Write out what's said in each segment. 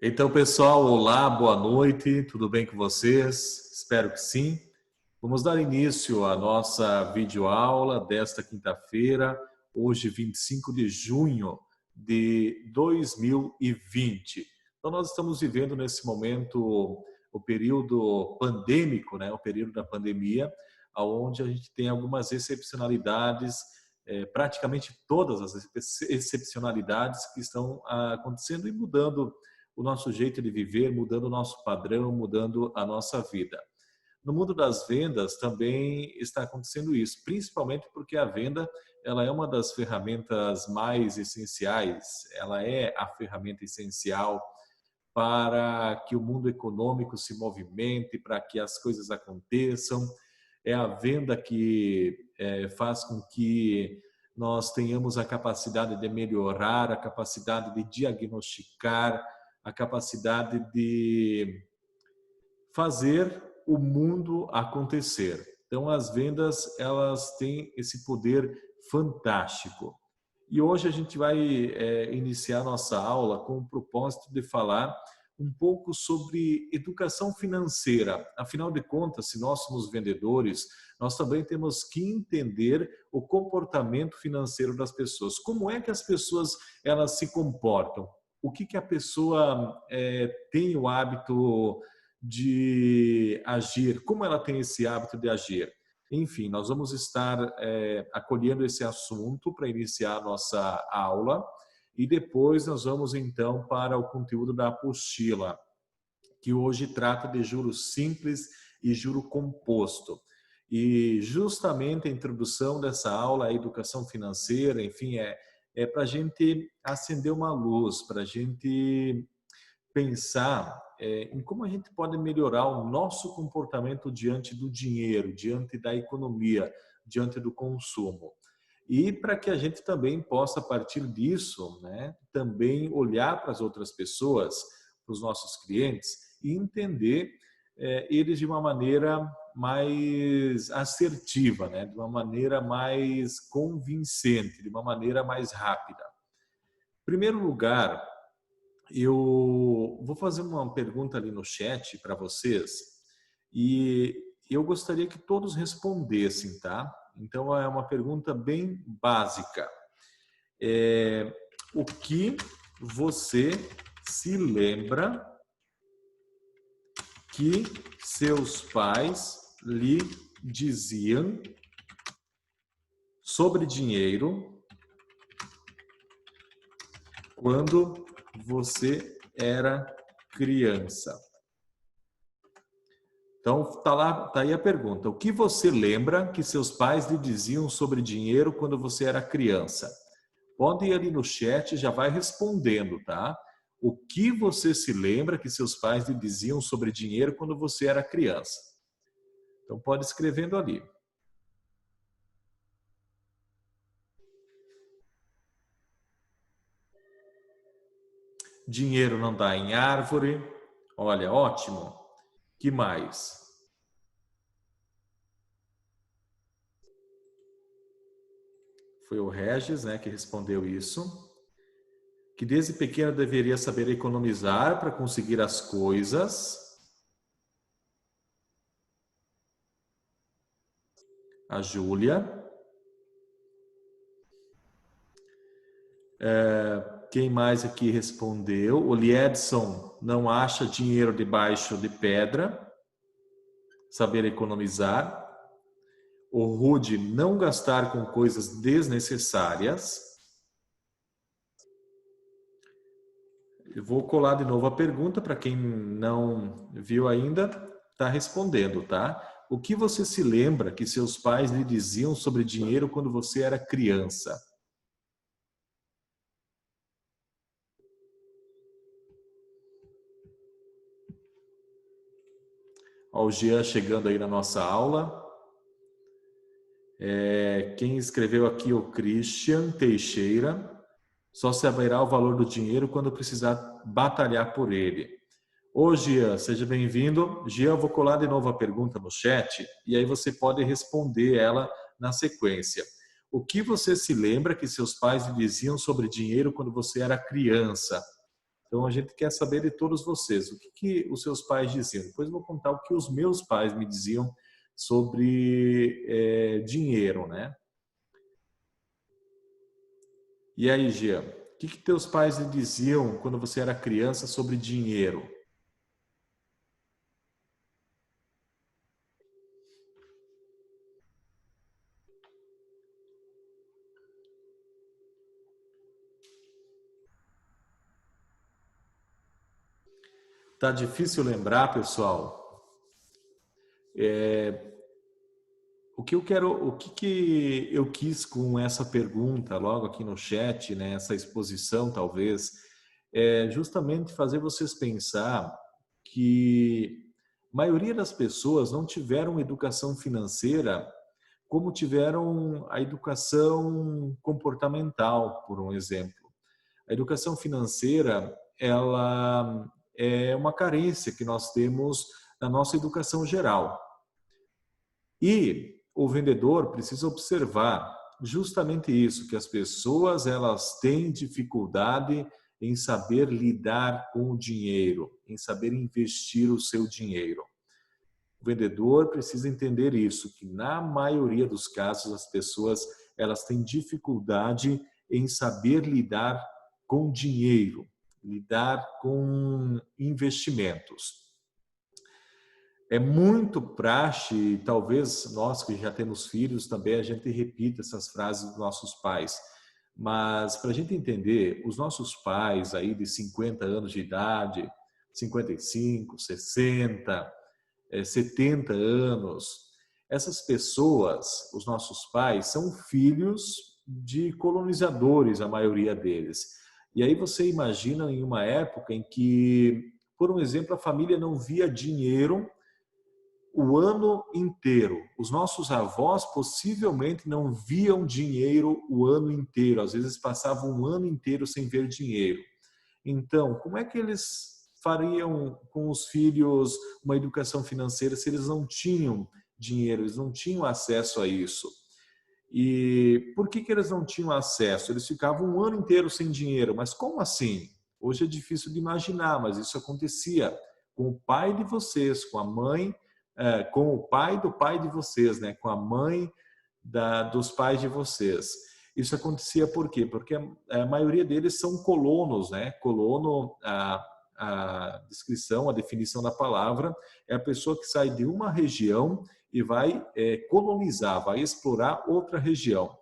Então, pessoal, olá, boa noite, tudo bem com vocês? Espero que sim. Vamos dar início à nossa videoaula desta quinta-feira, hoje, 25 de junho de 2020. Então, nós estamos vivendo nesse momento o período pandêmico, né? O período da pandemia, onde a gente tem algumas excepcionalidades, praticamente todas as excepcionalidades que estão acontecendo e mudando o nosso jeito de viver, mudando o nosso padrão, mudando a nossa vida. No mundo das vendas também está acontecendo isso, principalmente porque a venda ela é uma das ferramentas mais essenciais, ela é a ferramenta essencial para que o mundo econômico se movimente, para que as coisas aconteçam. É a venda que faz com que nós tenhamos a capacidade de melhorar, a capacidade de diagnosticar, a capacidade de fazer o mundo acontecer. Então, as vendas, elas têm esse poder fantástico. E hoje a gente vai iniciar nossa aula com o propósito de falar um pouco sobre educação financeira. Afinal de contas, se nós somos vendedores, nós também temos que entender o comportamento financeiro das pessoas. Como é que as pessoas elas se comportam? O que a pessoa tem o hábito de agir? Como ela tem esse hábito de agir? Enfim, nós vamos estar acolhendo esse assunto para iniciar a nossa aula e depois nós vamos então para o conteúdo da apostila, que hoje trata de juros simples e juro composto. E justamente a introdução dessa aula, a educação financeira, enfim, é para a gente acender uma luz, para a gente pensar em como a gente pode melhorar o nosso comportamento diante do dinheiro, diante da economia, diante do consumo. E para que a gente também possa, a partir disso, né, também olhar para as outras pessoas, para os nossos clientes e entender eles de uma maneira mais assertiva, né, de uma maneira mais convincente, de uma maneira mais rápida. Em primeiro lugar, eu vou fazer uma pergunta ali no chat para vocês e eu gostaria que todos respondessem, tá? Então é uma pergunta bem básica. O que você se lembra que seus pais lhe diziam sobre dinheiro quando você era criança? Então, tá aí a pergunta. O que você lembra que seus pais lhe diziam sobre dinheiro quando você era criança? Pode ir ali no chat, já vai respondendo, tá? O que você se lembra que seus pais lhe diziam sobre dinheiro quando você era criança? Então, pode ir escrevendo ali. Dinheiro não dá em árvore. Olha, ótimo. Que mais? Foi o Regis, né, que respondeu isso. Que desde pequena deveria saber economizar para conseguir as coisas. A Júlia. Quem mais aqui respondeu? O Liedson não acha dinheiro debaixo de pedra. Saber economizar. O Rude, não gastar com coisas desnecessárias. Eu vou colar de novo a pergunta para quem não viu ainda, está respondendo, tá? O que você se lembra que seus pais lhe diziam sobre dinheiro quando você era criança? Ó, o Jean chegando aí na nossa aula. Quem escreveu aqui o Christian Teixeira. Só saberá o valor do dinheiro quando precisar batalhar por ele. Ô Jean, seja bem-vindo. Jean, eu vou colar de novo a pergunta no chat e aí você pode responder ela na sequência. O que você se lembra que seus pais lhe diziam sobre dinheiro quando você era criança? Então a gente quer saber de todos vocês, o que os seus pais diziam. Depois eu vou contar o que os meus pais me diziam sobre dinheiro, né? E aí, Gia, o que teus pais lhe diziam quando você era criança sobre dinheiro? Tá difícil lembrar, pessoal? O que eu quis com essa pergunta, logo aqui no chat, né, essa exposição talvez, é justamente fazer vocês pensar que a maioria das pessoas não tiveram educação financeira como tiveram a educação comportamental, por um exemplo. A educação financeira, ela é uma carência que nós temos na nossa educação geral. E o vendedor precisa observar justamente isso, que as pessoas elas têm dificuldade em saber lidar com o dinheiro, em saber investir o seu dinheiro. O vendedor precisa entender isso, que na maioria dos casos as pessoas elas têm dificuldade em saber lidar com dinheiro, lidar com investimentos. É muito praxe, talvez nós que já temos filhos também a gente repita essas frases dos nossos pais. Mas para a gente entender, os nossos pais aí de 50 anos de idade, 55, 60, 70 anos, essas pessoas, os nossos pais, são filhos de colonizadores, a maioria deles. E aí você imagina em uma época em que, por um exemplo, a família não via dinheiro o ano inteiro. Os nossos avós possivelmente não viam dinheiro o ano inteiro, às vezes passavam um ano inteiro sem ver dinheiro. Então, como é que eles fariam com os filhos uma educação financeira se eles não tinham dinheiro, eles não tinham acesso a isso? E por que eles não tinham acesso? Eles ficavam um ano inteiro sem dinheiro, mas como assim? Hoje é difícil de imaginar, mas isso acontecia com o pai de vocês, com a mãe, com o pai do pai de vocês, né? Com a mãe dos pais de vocês. Isso acontecia por quê? Porque a maioria deles são colonos, né? Colono, a descrição, a definição da palavra, é a pessoa que sai de uma região e vai colonizar, vai explorar outra região.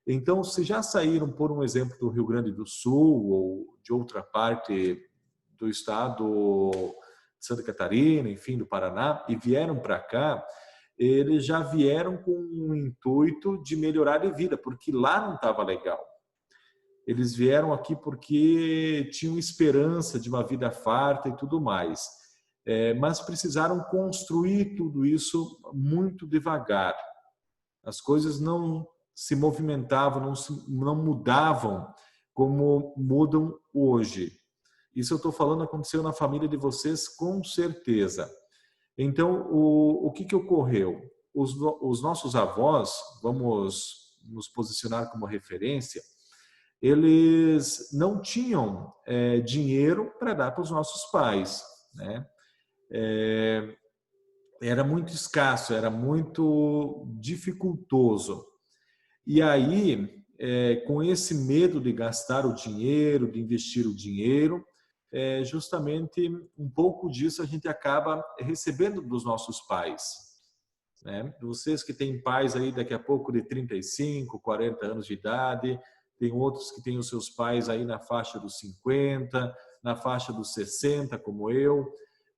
Então, se já saíram, por um exemplo, do Rio Grande do Sul ou de outra parte do estado de Santa Catarina, enfim, do Paraná, e vieram para cá, eles já vieram com o intuito de melhorar de vida, porque lá não estava legal. Eles vieram aqui porque tinham esperança de uma vida farta e tudo mais. Mas precisaram construir tudo isso muito devagar. As coisas não se movimentavam, não mudavam como mudam hoje. Isso eu estou falando aconteceu na família de vocês com certeza. Então, o que ocorreu? Os nossos avós, vamos nos posicionar como referência, eles não tinham dinheiro para dar para os nossos pais, né? Era muito escasso, era muito dificultoso. E aí, com esse medo de gastar o dinheiro, de investir o dinheiro, justamente um pouco disso a gente acaba recebendo dos nossos pais, né? Vocês que têm pais aí daqui a pouco de 35, 40 anos de idade, tem outros que têm os seus pais aí na faixa dos 50, na faixa dos 60, como eu.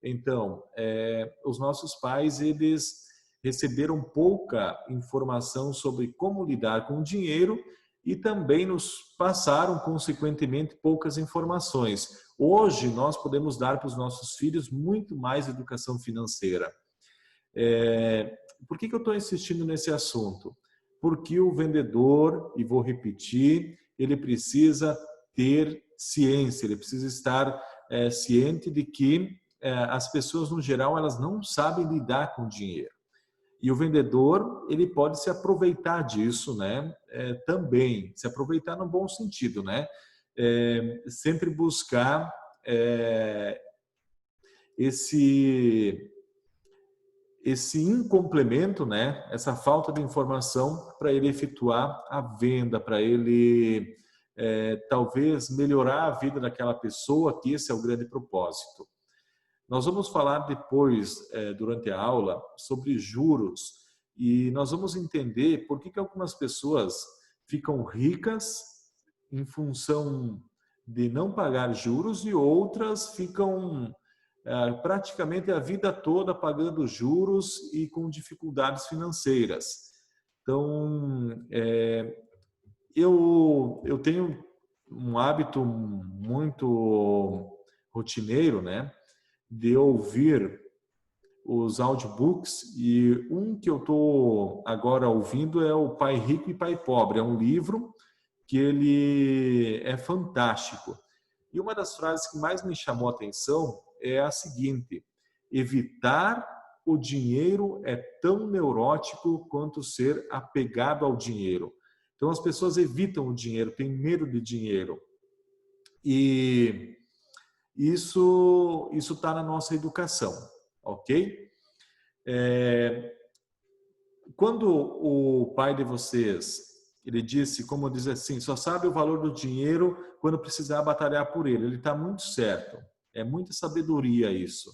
Então, os nossos pais, eles receberam pouca informação sobre como lidar com o dinheiro e também nos passaram, consequentemente, poucas informações. Hoje, nós podemos dar para os nossos filhos muito mais educação financeira. Por que eu estou insistindo nesse assunto? Porque o vendedor, e vou repetir, ele precisa ter ciência, ele precisa estar ciente de que as pessoas, no geral, elas não sabem lidar com dinheiro. E o vendedor, ele pode se aproveitar disso, né? Também, se aproveitar no bom sentido, né? Sempre buscar esse incomplemento, né? Essa falta de informação para ele efetuar a venda, para ele talvez melhorar a vida daquela pessoa, que esse é o grande propósito. Nós vamos falar depois, durante a aula, sobre juros, e nós vamos entender por que algumas pessoas ficam ricas em função de não pagar juros e outras ficam praticamente a vida toda pagando juros e com dificuldades financeiras. Então, eu tenho um hábito muito rotineiro, né, de ouvir os audiobooks, e um que eu estou agora ouvindo é o Pai Rico e Pai Pobre. É um livro que ele é fantástico. E uma das frases que mais me chamou a atenção é a seguinte: evitar o dinheiro é tão neurótico quanto ser apegado ao dinheiro. Então as pessoas evitam o dinheiro, têm medo de dinheiro. E isso está na nossa educação, ok? Quando o pai de vocês, ele disse, como diz assim, só sabe o valor do dinheiro quando precisar batalhar por ele. Ele está muito certo. É muita sabedoria isso.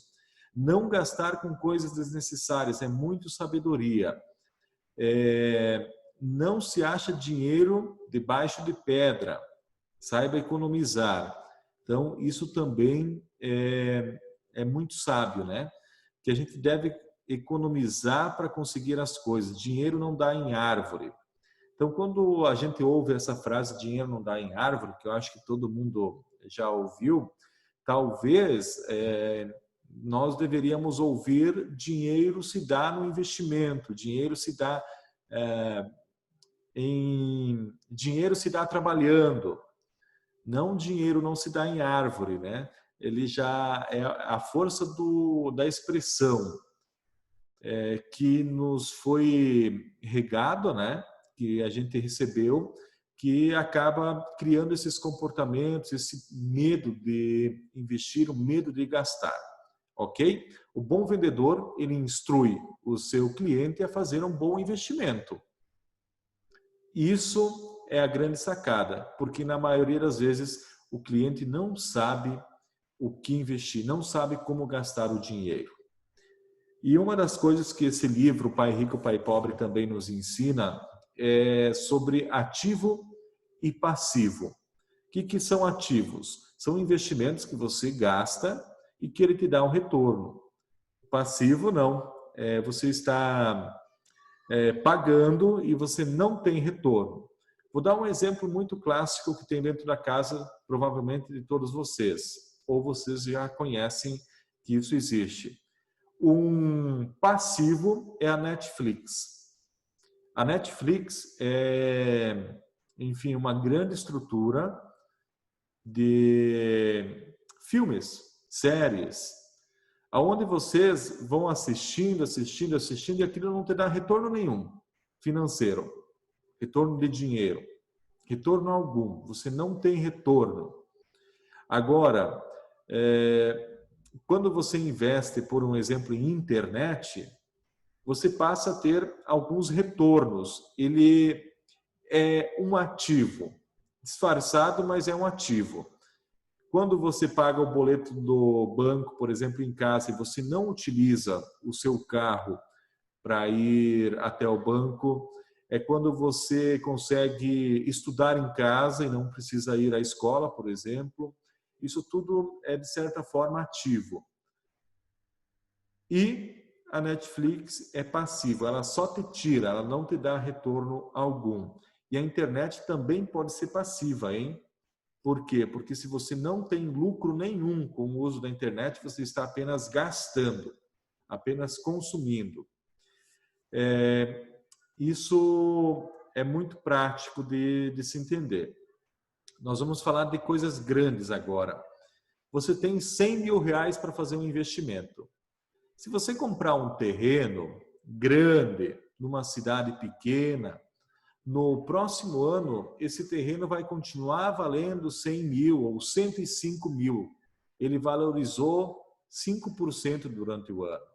Não gastar com coisas desnecessárias é muito sabedoria. Não se acha dinheiro debaixo de pedra. Saiba economizar. Então, isso também é muito sábio, né? Que a gente deve economizar para conseguir as coisas. Dinheiro não dá em árvore. Então, quando a gente ouve essa frase, dinheiro não dá em árvore, que eu acho que todo mundo já ouviu, talvez nós deveríamos ouvir: dinheiro se dá no investimento, dinheiro se dá dinheiro se dá trabalhando. Não, dinheiro não se dá em árvore, né? Ele já é a força da expressão que nos foi regado, né? Que a gente recebeu, que acaba criando esses comportamentos, esse medo de investir, o medo de gastar, ok? O bom vendedor, ele instrui o seu cliente a fazer um bom investimento. Isso é a grande sacada, porque na maioria das vezes o cliente não sabe o que investir, não sabe como gastar o dinheiro. E uma das coisas que esse livro, Pai Rico, Pai Pobre, também nos ensina é sobre ativo e passivo. O que são ativos? São investimentos que você gasta e que ele te dá um retorno. Passivo, não. Você está pagando e você não tem retorno. Vou dar um exemplo muito clássico que tem dentro da casa, provavelmente de todos vocês, ou vocês já conhecem que isso existe. Um passivo é a Netflix. A Netflix é, enfim, uma grande estrutura de filmes, séries, aonde vocês vão assistindo e aquilo não te dá retorno nenhum financeiro, retorno de dinheiro, retorno algum. Você não tem retorno. Agora, quando você investe, por um exemplo, em internet, você passa a ter alguns retornos. Ele é um ativo, disfarçado, mas é um ativo. Quando você paga o boleto do banco, por exemplo, em casa, e você não utiliza o seu carro para ir até o banco, é quando você consegue estudar em casa e não precisa ir à escola, por exemplo. Isso tudo é, de certa forma, ativo. E a Netflix é passiva, ela só te tira, ela não te dá retorno algum. E a internet também pode ser passiva, hein? Por quê? Porque se você não tem lucro nenhum com o uso da internet, você está apenas gastando, apenas consumindo. Isso é muito prático de se entender. Nós vamos falar de coisas grandes agora. Você tem 100 mil reais para fazer um investimento. Se você comprar um terreno grande, numa cidade pequena, no próximo ano, esse terreno vai continuar valendo 100 mil ou 105 mil. ele valorizou 5% durante o ano.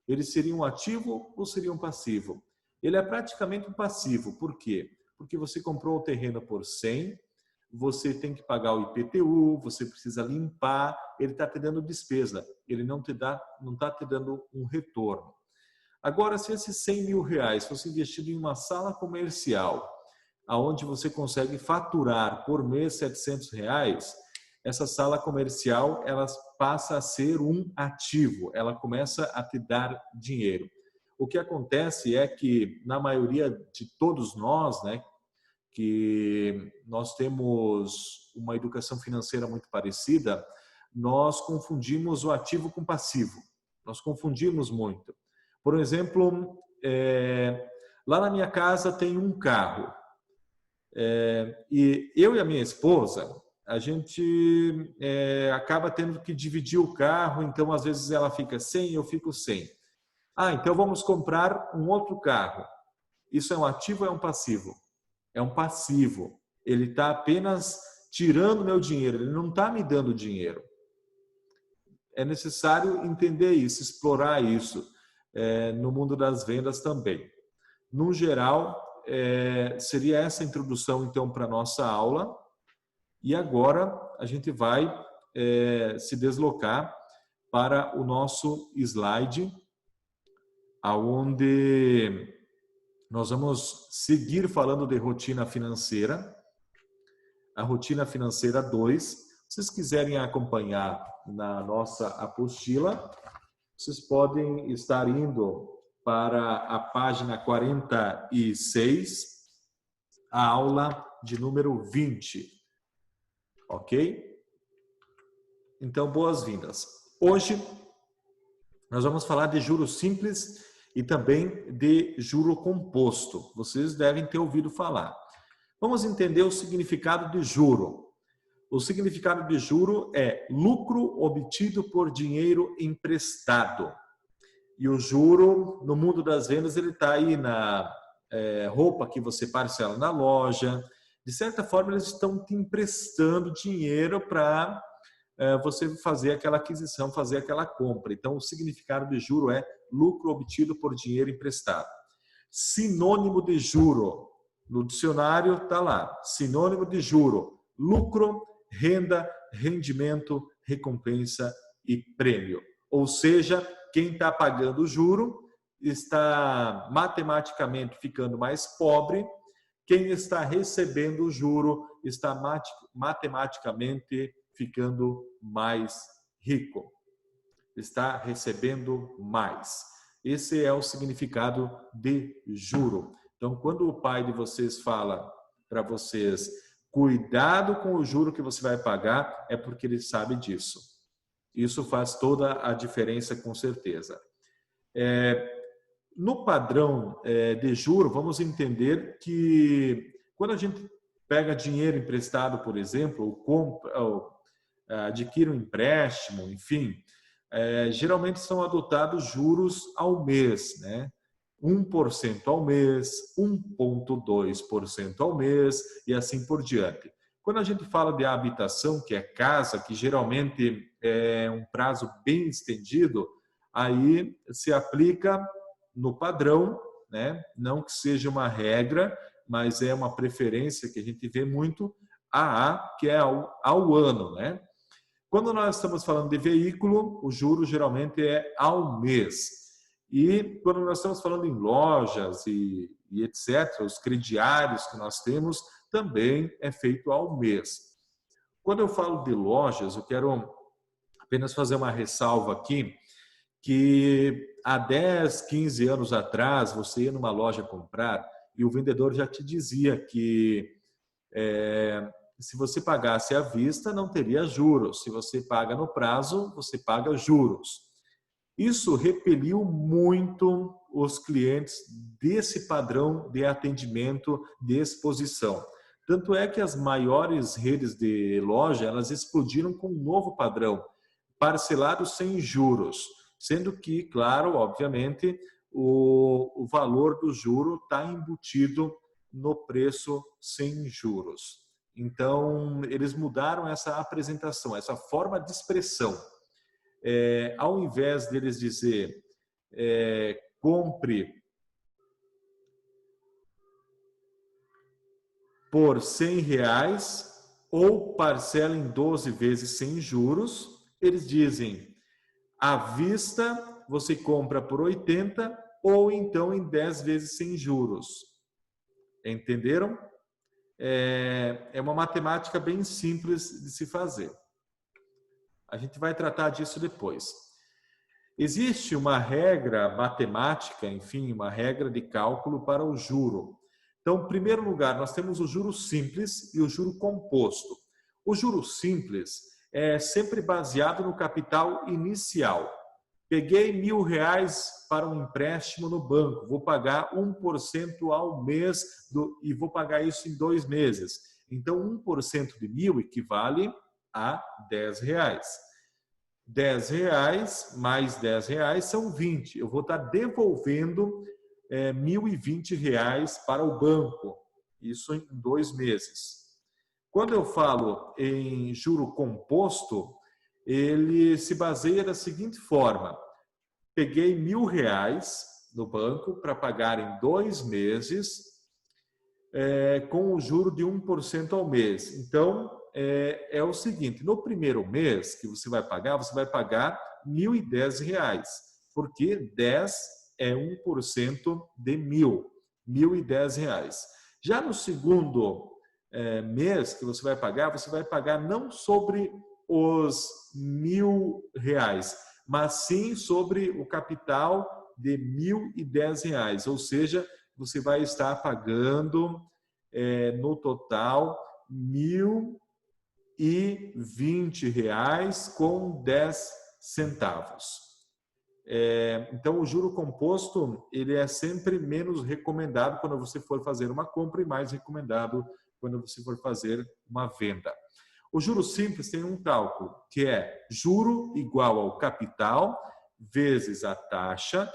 Ele seria um ativo ou seria um passivo? Ele é praticamente um passivo. Por quê? Porque você comprou o terreno por 100, você tem que pagar o IPTU, você precisa limpar, ele está te dando despesa, ele não está te dando um retorno. Agora, se esses 100 mil reais fosse investido em uma sala comercial, aonde você consegue faturar por mês 700 reais, essa sala comercial ela passa a ser um ativo, ela começa a te dar dinheiro. O que acontece é que, na maioria de todos nós, né, que nós temos uma educação financeira muito parecida, nós confundimos o ativo com o passivo. Nós confundimos muito. Por exemplo, lá na minha casa tem um carro. E eu e a minha esposa, a gente acaba tendo que dividir o carro, então às vezes ela fica 100, eu fico 100. Ah, então vamos comprar um outro carro. Isso é um ativo ou é um passivo? É um passivo. Ele está apenas tirando meu dinheiro, ele não está me dando dinheiro. É necessário entender isso, explorar isso no mundo das vendas também. No geral, seria essa a introdução, então, para a nossa aula. E agora a gente vai se deslocar para o nosso slide, onde nós vamos seguir falando de rotina financeira, a rotina financeira 2. Se vocês quiserem acompanhar na nossa apostila, vocês podem estar indo para a página 46, a aula de número 20. Ok? Então, boas-vindas. Hoje, nós vamos falar de juros simples e também de juro composto. Vocês devem ter ouvido falar. Vamos entender o significado de juro. O significado de juro é lucro obtido por dinheiro emprestado. E o juro, no mundo das vendas, ele está aí na roupa que você parcela na loja. De certa forma, eles estão te emprestando dinheiro para você fazer aquela aquisição, fazer aquela compra. Então, o significado de juro é lucro obtido por dinheiro emprestado. Sinônimo de juro, no dicionário está lá. Sinônimo de juro, lucro, renda, rendimento, recompensa e prêmio. Ou seja, quem está pagando o juro está matematicamente ficando mais pobre, quem está recebendo o juro está matematicamente ficando mais rico. Está recebendo mais. Esse é o significado de juro. Então, quando o pai de vocês fala para vocês, cuidado com o juro que você vai pagar, é porque ele sabe disso. Isso faz toda a diferença, com certeza. No padrão de juro, vamos entender que quando a gente pega dinheiro emprestado, por exemplo, ou compra, ou adquire um empréstimo, enfim, geralmente são adotados juros ao mês, né? 1% ao mês, 1,2% ao mês e assim por diante. Quando a gente fala de habitação, que é casa, que geralmente é um prazo bem estendido, aí se aplica no padrão, né? Não que seja uma regra, mas é uma preferência que a gente vê muito, que é ao ano, né? Quando nós estamos falando de veículo, o juro geralmente é ao mês. E quando nós estamos falando em lojas e etc., os crediários que nós temos, também é feito ao mês. Quando eu falo de lojas, eu quero apenas fazer uma ressalva aqui, que há 10, 15 anos atrás, você ia numa loja comprar e o vendedor já te dizia que se você pagasse à vista, não teria juros. Se você paga no prazo, você paga juros. Isso repeliu muito os clientes desse padrão de atendimento, de exposição. Tanto é que as maiores redes de loja, elas explodiram com um novo padrão, parcelado sem juros. Sendo que, claro, obviamente, o valor do juro está embutido no preço sem juros. Então, eles mudaram essa apresentação, essa forma de expressão. Ao invés deles dizer compre por R$100 ou parcela em 12 vezes sem juros, eles dizem à vista você compra por 80 ou então em 10 vezes sem juros. Entenderam? É uma matemática bem simples de se fazer. A gente vai tratar disso depois. Existe uma regra matemática, enfim, uma regra de cálculo para o juro. Então, em primeiro lugar, nós temos o juro simples e o juro composto. O juro simples é sempre baseado no capital inicial. Peguei R$1.000 para um empréstimo no banco, vou pagar 1% ao mês e vou pagar isso em 2 meses. Então, 1% de 1.000 equivale a R$10. R$10 mais R$10 são 20. Eu vou estar devolvendo R$1.020 para o banco. Isso em 2 meses. Quando eu falo em juro composto, ele se baseia da seguinte forma. Peguei R$1.000 no banco para pagar em 2 meses com o juro de 1% ao mês. Então, é o seguinte, no primeiro mês que você vai pagar R$1.010, porque 10 é 1% de R$1.010. Já no segundo mês que você vai pagar não sobre os R$1.000, mas sim sobre o capital de R$1.010, ou seja, você vai estar pagando no total R$1.020 com 10 centavos. Então, o juro composto ele é sempre menos recomendado quando você for fazer uma compra e mais recomendado quando você for fazer uma venda. O juro simples tem um cálculo, que é juro igual ao capital vezes a taxa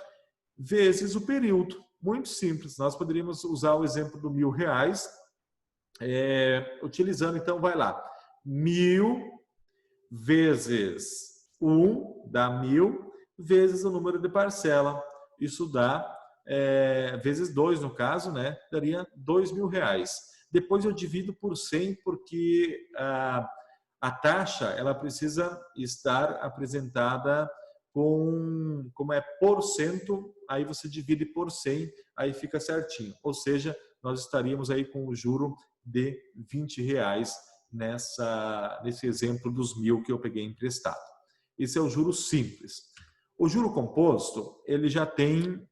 vezes o período. Muito simples. Nós poderíamos usar o exemplo do R$1.000, utilizando, então, vai lá, 1.000 vezes 1 dá 1.000, vezes o número de parcela. Isso dá, vezes 2 no caso, né? Daria R$2.000. Depois eu divido por 100, porque a taxa ela precisa estar apresentada como é por cento, aí você divide por 100, aí fica certinho. Ou seja, nós estaríamos aí com o juro de R$20 nesse exemplo dos 1.000 que eu peguei emprestado. Esse é o juro simples. O juro composto, ele já tem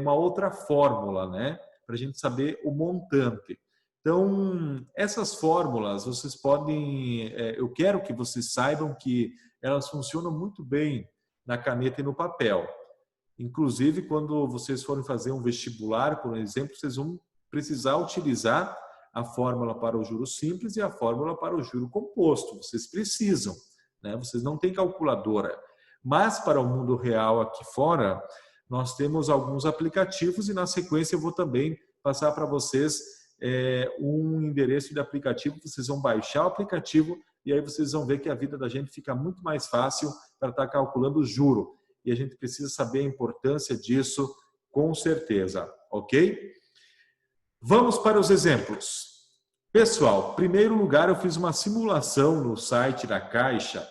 uma outra fórmula, né? Para a gente saber o montante. Então, essas fórmulas, vocês podem... eu quero que vocês saibam que elas funcionam muito bem na caneta e no papel. Inclusive, quando vocês forem fazer um vestibular, por exemplo, vocês vão precisar utilizar a fórmula para o juro simples e a fórmula para o juro composto. Vocês precisam, né? Vocês não têm calculadora. Mas, para o mundo real aqui fora, nós temos alguns aplicativos e, na sequência, eu vou também passar para vocês um endereço de aplicativo. Vocês vão baixar o aplicativo e aí vocês vão ver que a vida da gente fica muito mais fácil para estar calculando o juro. E a gente precisa saber a importância disso com certeza, ok? Vamos para os exemplos. Pessoal, em primeiro lugar, eu fiz uma simulação no site da Caixa,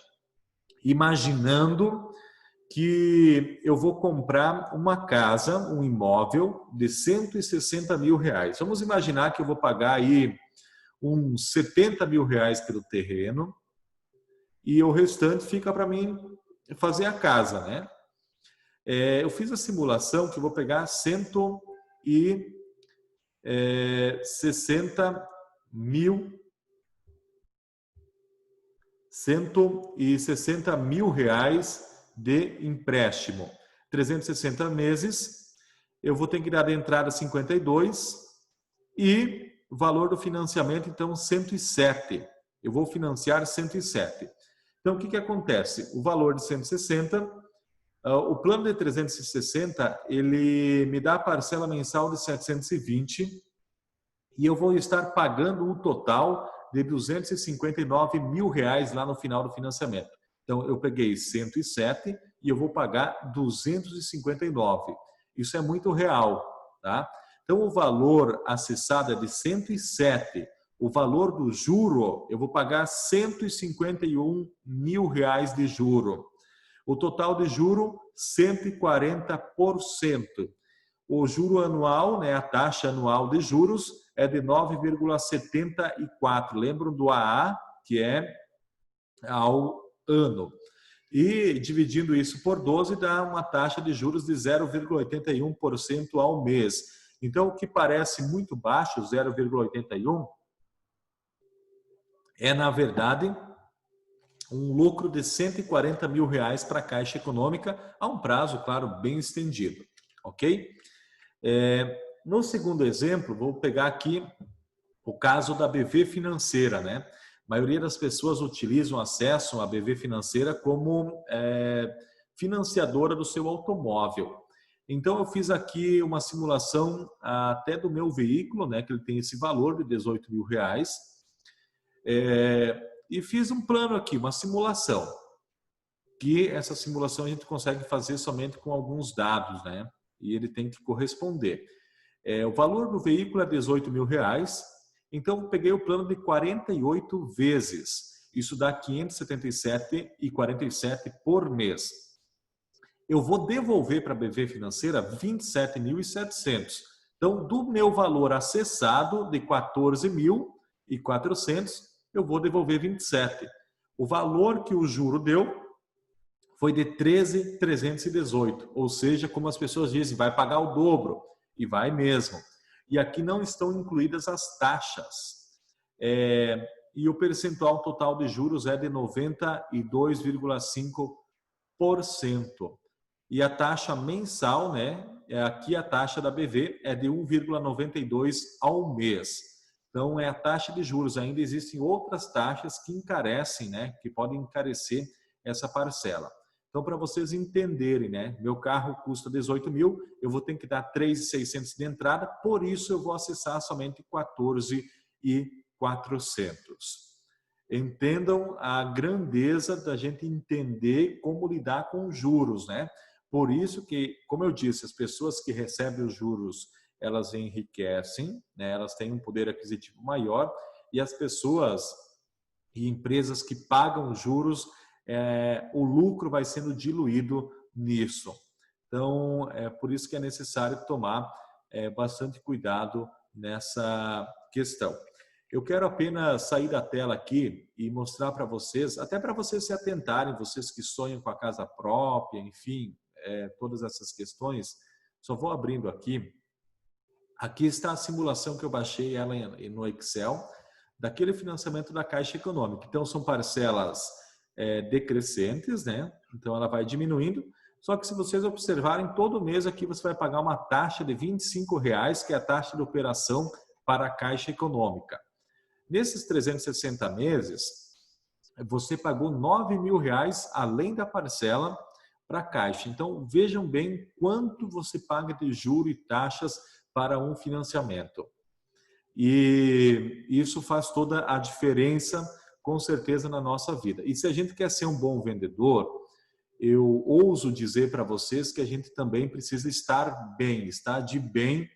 imaginando que eu vou comprar uma casa, um imóvel de R$160.000. Vamos imaginar que eu vou pagar aí uns R$70.000 pelo terreno e o restante fica para mim fazer a casa, né? Eu fiz a simulação que eu vou pegar R$160.000 de empréstimo. 360 meses, eu vou ter que dar de entrada 52 e o valor do financiamento, então, 107. Eu vou financiar 107. Então, o que acontece? O valor de 160, o plano de 360, ele me dá a parcela mensal de 720 e eu vou estar pagando um total de R$259 mil lá no final do financiamento. Então, eu peguei 107 e eu vou pagar 259. Isso é muito real, tá? Então, o valor acessado é de 107. O valor do juro, eu vou pagar 151 mil de juro. O total de juro, 140%. O juro anual, né, a taxa anual de juros, é de 9,74. Lembram do AA, que é ao ano. E dividindo isso por 12, dá uma taxa de juros de 0,81% ao mês. Então, o que parece muito baixo, 0,81, é, na verdade, um lucro de 140 mil para a Caixa Econômica, a um prazo, claro, bem estendido. Ok? No segundo exemplo, vou pegar aqui o caso da BV Financeira, né? A maioria das pessoas utilizam acesso à BV Financeira como financiadora do seu automóvel. Então, eu fiz aqui uma simulação até do meu veículo, né? Que ele tem esse valor de 18 mil reais. E fiz um plano aqui, uma simulação. Que essa simulação a gente consegue fazer somente com alguns dados, né? E ele tem que corresponder. O valor do veículo é 18 mil reais. Então, eu peguei o plano de 48 vezes. Isso dá 577,47 por mês. Eu vou devolver para a BV Financeira 27.700. Então, do meu valor acessado de 14.400, eu vou devolver 27. O valor que o juro deu foi de 13.318. Ou seja, como as pessoas dizem, vai pagar o dobro. E vai mesmo. E aqui não estão incluídas as taxas. E o percentual total de juros é de 92,5%. E a taxa mensal, né? Aqui a taxa da BV é de 1,92 ao mês. Então, é a taxa de juros. Ainda existem outras taxas que encarecem, né? Que podem encarecer essa parcela. Então, para vocês entenderem, né? Meu carro custa 18 mil, eu vou ter que dar 3.600 de entrada, por isso eu vou acessar somente 14.400. Entendam a grandeza da gente entender como lidar com os juros, né? Por isso que, como eu disse, as pessoas que recebem os juros, elas enriquecem, né? Elas têm um poder aquisitivo maior, e as pessoas e empresas que pagam juros, o lucro vai sendo diluído nisso. Então, é por isso que é necessário tomar bastante cuidado nessa questão. Eu quero apenas sair da tela aqui e mostrar para vocês, até para vocês se atentarem, vocês que sonham com a casa própria, enfim, todas essas questões. Só vou abrindo aqui. Aqui está a simulação que eu baixei ela no Excel, daquele financiamento da Caixa Econômica. Então, são parcelas decrescentes, né? Então, ela vai diminuindo. Só que se vocês observarem, todo mês aqui você vai pagar uma taxa de R$25, que é a taxa de operação para a Caixa Econômica. Nesses 360 meses, você pagou R$9 mil além da parcela para a Caixa. Então, vejam bem quanto você paga de juros e taxas para um financiamento. E isso faz toda a diferença, com certeza, na nossa vida. E se a gente quer ser um bom vendedor, eu ouso dizer para vocês que a gente também precisa estar bem, estar de bem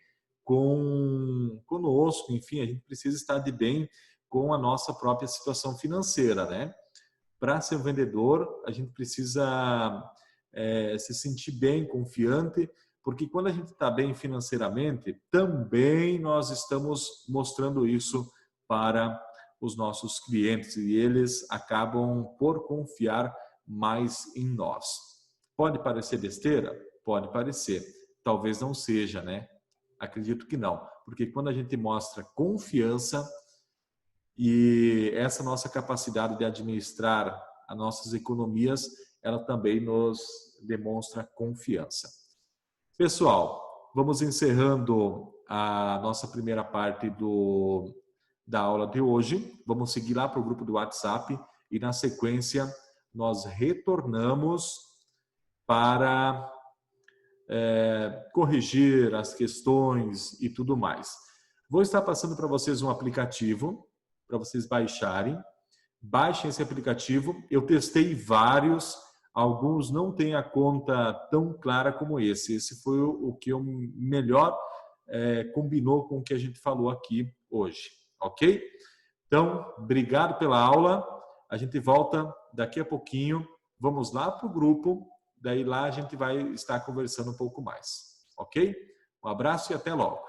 conosco, enfim, a gente precisa estar de bem com a nossa própria situação financeira, né? Para ser um vendedor, a gente precisa se sentir bem, confiante, porque quando a gente está bem financeiramente, também nós estamos mostrando isso para os nossos clientes e eles acabam por confiar mais em nós. Pode parecer besteira? Pode parecer. Talvez não seja, né? Acredito que não, porque quando a gente mostra confiança e essa nossa capacidade de administrar as nossas economias, ela também nos demonstra confiança. Pessoal, vamos encerrando a nossa primeira parte da aula de hoje. Vamos seguir lá para o grupo do WhatsApp e, na sequência, nós retornamos para corrigir as questões e tudo mais. Vou estar passando para vocês um aplicativo para vocês baixarem. Baixem esse aplicativo. Eu testei vários, alguns não têm a conta tão clara como esse. Esse foi o que eu melhor combinou com o que a gente falou aqui hoje, ok? Então, obrigado pela aula. A gente volta daqui a pouquinho. Vamos lá para o grupo. Daí lá a gente vai estar conversando um pouco mais, ok? Um abraço e até logo.